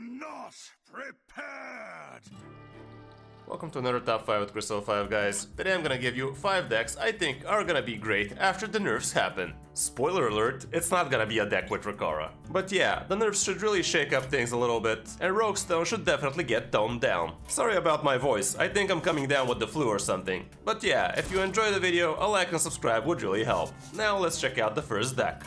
not prepared! Welcome to another top 5 with Crystal 5, guys. Today I'm gonna give you 5 decks I think are gonna be great after the nerfs happen. Spoiler alert, it's not gonna be a deck with Rakara. But yeah, the nerfs should really shake up things a little bit, and Roguestone should definitely get toned down. Sorry about my voice, I think I'm coming down with the flu or something. But yeah, if you enjoyed the video, a like and subscribe would really help. Now let's check out the first deck.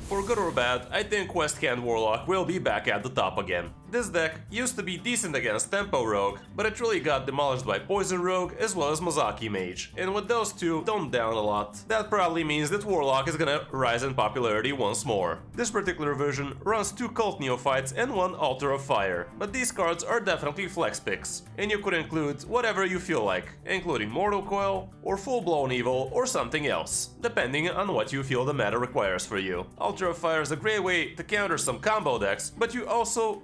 For good or bad, I think Questhand Warlock will be back at the top again. This deck used to be decent against Tempo Rogue, but it really got demolished by Poison Rogue as well as Mozaki Mage, and with those two toned down a lot, that probably means that Warlock is gonna rise in popularity once more. This particular version runs 2 Cult Neophytes and 1 Altar of Fire, but these cards are definitely flex picks, and you could include whatever you feel like, including Mortal Coil, or Full Blown Evil, or something else, depending on what you feel the meta requires for you. Altar of Fire is a great way to counter some combo decks, but you also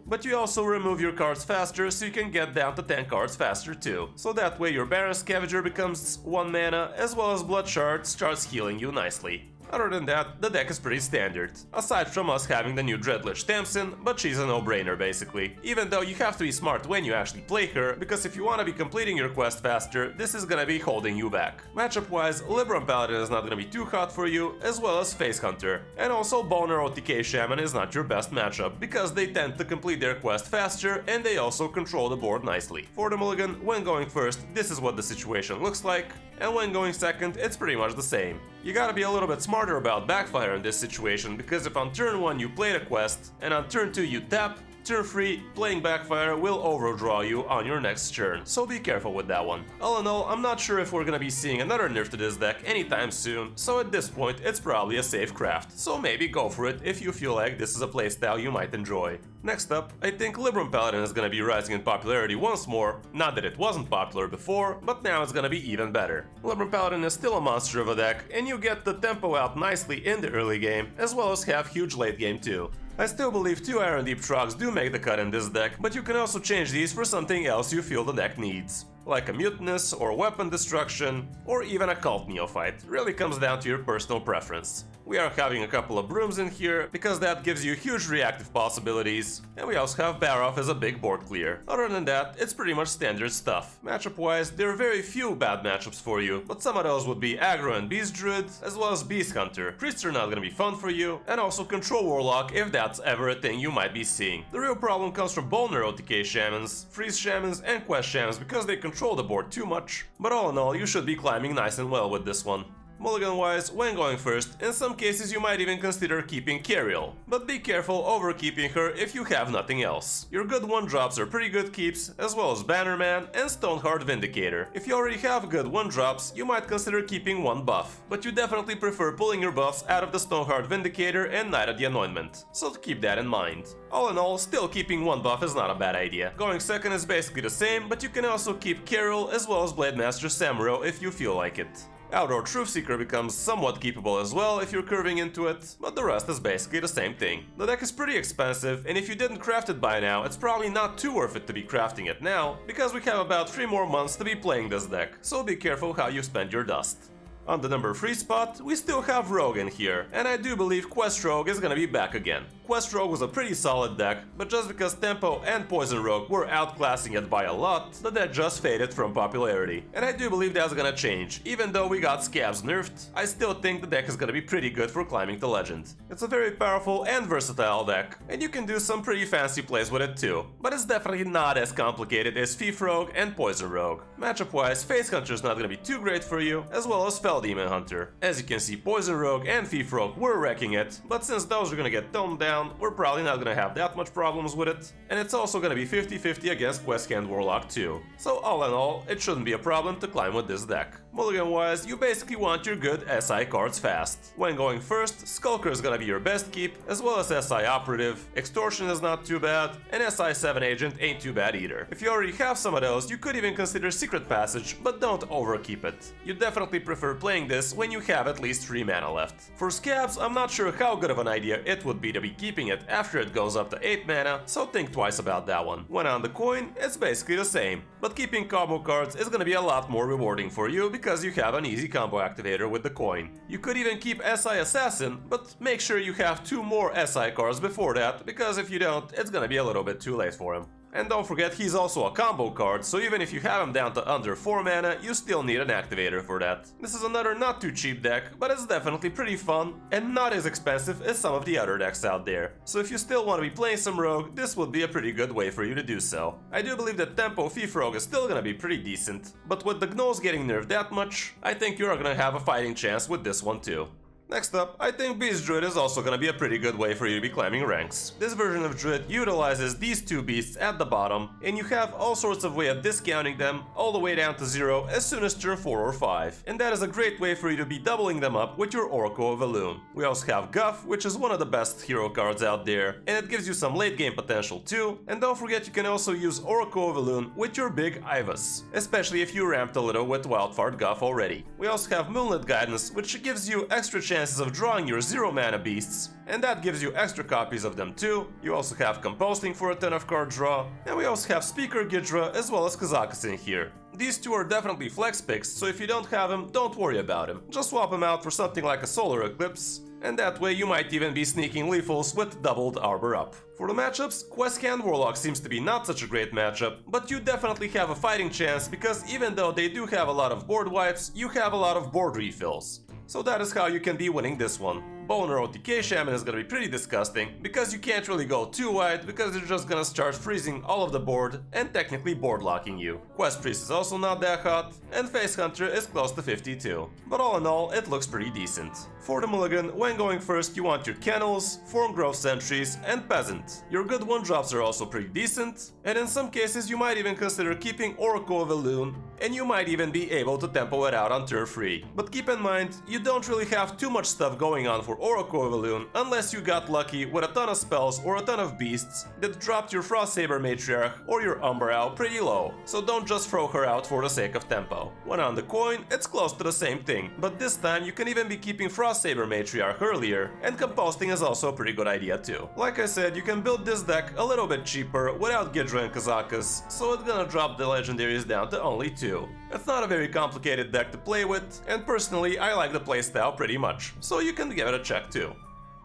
remove your cards faster so you can get down to 10 cards faster too. So that way your Baron Scavenger becomes 1 mana, as well as Blood Shard starts healing you nicely. Other than that, the deck is pretty standard, aside from us having the new Dreadlich Tamsin, but she's a no-brainer basically. Even though you have to be smart when you actually play her, because if you want to be completing your quest faster, this is gonna be holding you back. Matchup-wise, Libram Paladin is not gonna be too hot for you, as well as Face Hunter. And also Boner OTK Shaman is not your best matchup, because they tend to complete their quest faster, and they also control the board nicely. For the mulligan, when going first, this is what the situation looks like, and when going second, it's pretty much the same. You gotta be a little bit smarter about backfire in this situation, because if on turn 1 you play the quest, and on turn 2 you tap, turn 3, playing backfire will overdraw you on your next turn, so be careful with that one. All in all, I'm not sure if we're gonna be seeing another nerf to this deck anytime soon, so at this point it's probably a safe craft, so maybe go for it if you feel like this is a playstyle you might enjoy. Next up, I think Libram Paladin is gonna be rising in popularity once more, not that it wasn't popular before, but now it's gonna be even better. Libram Paladin is still a monster of a deck, and you get the tempo out nicely in the early game, as well as have huge late game too. I still believe 2 Iron Deep Trogs do make the cut in this deck, but you can also change these for something else you feel the deck needs, like a Mutinous or Weapon Destruction, or even a Cult Neophyte. Really comes down to your personal preference. We are having a couple of Brooms in here, because that gives you huge reactive possibilities, and we also have Baroff as a big board clear. Other than that, it's pretty much standard stuff. Matchup-wise, there are very few bad matchups for you, but some of those would be Aggro and Beast Druid, as well as Beast Hunter. Priests are not gonna be fun for you, and also Control Warlock if that's ever a thing you might be seeing. The real problem comes from Boner OTK Shamans, Freeze Shamans, and Quest Shamans because they control the board too much. But all in all, you should be climbing nice and well with this one. Mulligan-wise, when going first, in some cases you might even consider keeping Cariel, but be careful over keeping her if you have nothing else. Your good 1-drops are pretty good keeps, as well as Bannerman and Stoneheart Vindicator. If you already have good 1-drops, you might consider keeping 1 buff, but you definitely prefer pulling your buffs out of the Stoneheart Vindicator and Knight of the Anointment, so keep that in mind. All in all, still keeping 1 buff is not a bad idea. Going second is basically the same, but you can also keep Cariel as well as Blademaster Samuro if you feel like it. Outdoor Truthseeker becomes somewhat keepable as well if you're curving into it, but the rest is basically the same thing. The deck is pretty expensive, and if you didn't craft it by now, it's probably not too worth it to be crafting it now, because we have about 3 more months to be playing this deck, so be careful how you spend your dust. On the number 3 spot, we still have Rogue in here, and I do believe Quest Rogue is gonna be back again. Quest Rogue was a pretty solid deck, but just because Tempo and Poison Rogue were outclassing it by a lot, the deck just faded from popularity. And I do believe that's gonna change. Even though we got Scabs nerfed, I still think the deck is gonna be pretty good for climbing to Legend. It's a very powerful and versatile deck, and you can do some pretty fancy plays with it too, but it's definitely not as complicated as Thief Rogue and Poison Rogue. Matchup-wise, Face Hunter is not gonna be too great for you, as well as Fell Demon Hunter. As you can see, Poison Rogue and Thief Rogue were wrecking it, but since those are gonna get toned down, we're probably not gonna have that much problems with it, and it's also gonna be 50-50 against Questhand Warlock too. So all in all, it shouldn't be a problem to climb with this deck. Mulligan-wise, you basically want your good SI cards fast. When going first, Skulker is gonna be your best keep, as well as SI Operative, Extortion is not too bad, and SI 7 Agent ain't too bad either. If you already have some of those, you could even consider Secret Passage, but don't overkeep it. You definitely prefer playing this when you have at least 3 mana left. For Scabs, I'm not sure how good of an idea it would be to be keeping it after it goes up to 8 mana, so think twice about that one. When on the coin, it's basically the same, but keeping combo cards is gonna be a lot more rewarding for you because you have an easy combo activator with the coin. You could even keep SI Assassin, but make sure you have 2 more SI cards before that, because if you don't, it's gonna be a little bit too late for him. And don't forget, he's also a combo card, so even if you have him down to under 4 mana, you still need an activator for that. This is another not too cheap deck, but it's definitely pretty fun, and not as expensive as some of the other decks out there. So if you still want to be playing some Rogue, this would be a pretty good way for you to do so. I do believe that Tempo Thief Rogue is still gonna be pretty decent, but with the Gnolls getting nerfed that much, I think you're gonna have a fighting chance with this one too. Next up, I think Beast Druid is also gonna be a pretty good way for you to be climbing ranks. This version of Druid utilizes these 2 beasts at the bottom, and you have all sorts of way of discounting them all the way down to 0 as soon as turn 4 or 5. And that is a great way for you to be doubling them up with your Oracle of Elune. We also have Guff, which is one of the best hero cards out there, and it gives you some late game potential too. And don't forget, you can also use Oracle of Elune with your big Ivas, especially if you ramped a little with Wildfart Guff already. We also have Moonlit Guidance, which gives you extra chances of drawing your 0 mana beasts, and that gives you extra copies of them too. You also have Composting for a ton of card draw, and we also have Speaker Gidra as well as Kazakus in here. These 2 are definitely flex picks, so if you don't have him, don't worry about him. Just swap him out for something like a Solar Eclipse, and that way you might even be sneaking Lethals with doubled Arbor up. For the matchups, Questcan Warlock seems to be not such a great matchup, but you definitely have a fighting chance because even though they do have a lot of board wipes, you have a lot of board refills. So that is how you can be winning this one. Boner OTK Shaman is gonna be pretty disgusting, because you can't really go too wide, because you're just gonna start freezing all of the board and technically board locking you. Quest Priest is also not that hot, and Face Hunter is close to 52. But all in all, it looks pretty decent. For the mulligan, when going first, you want your Kennels, Formgrove Sentries, and Peasant. Your good 1-drops are also pretty decent, and in some cases you might even consider keeping Oracle of Elune, and you might even be able to tempo it out on turn 3. But keep in mind, you don't really have too much stuff going on for Oracle of Elune unless you got lucky with a ton of spells or a ton of beasts that dropped your Frostsaber Matriarch or your Umbral pretty low, so don't just throw her out for the sake of tempo. When on the coin, it's close to the same thing, but this time you can even be keeping Frostsaber Matriarch earlier, and Composting is also a pretty good idea too. Like I said, you can build this deck a little bit cheaper without Gidra and Kazakus, so it's gonna drop the legendaries down to only 2. It's not a very complicated deck to play with, and personally I like the playstyle pretty much, so you can give it a check too.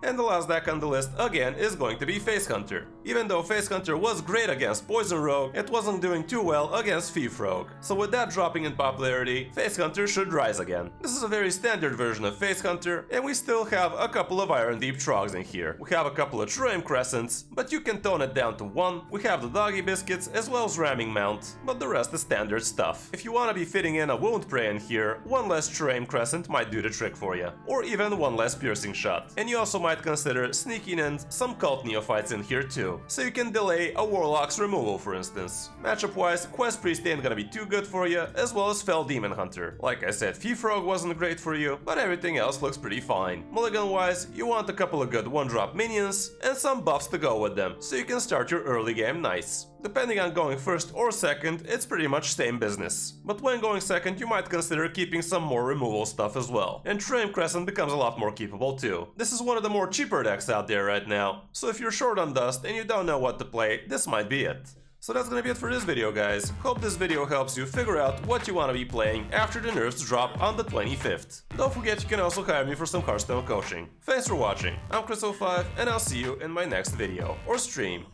And the last deck on the list, again, is going to be Face Hunter. Even though Face Hunter was great against Poison Rogue, it wasn't doing too well against Thief Rogue. So with that dropping in popularity, Face Hunter should rise again. This is a very standard version of Face Hunter, and we still have a couple of Iron Deep Trogs in here. We have a couple of Troim Crescents, but you can tone it down to 1. We have the Doggy Biscuits as well as Ramming Mount, but the rest is standard stuff. If you want to be fitting in a Wound Prey in here, 1 less Troim Crescent might do the trick for you. Or even 1 less Piercing Shot. And you also might consider sneaking in some Cult Neophytes in here too, so you can delay a Warlock's removal for instance. Matchup wise, Quest Priest ain't gonna be too good for you, as well as Fell Demon Hunter. Like I said, Thief Rogue wasn't great for you, but everything else looks pretty fine. Mulligan wise, you want a couple of good 1-drop minions, and some buffs to go with them, so you can start your early game nice. Depending on going first or second, it's pretty much same business. But when going second, you might consider keeping some more removal stuff as well. And Troim Crescent becomes a lot more keepable too. This is one of the more cheaper decks out there right now, so if you're short on dust and you don't know what to play, this might be it. So that's gonna be it for this video, guys. Hope this video helps you figure out what you want to be playing after the nerfs drop on the 25th. Don't forget you can also hire me for some Hearthstone coaching. Thanks for watching, I'm Crystal5, and I'll see you in my next video or stream.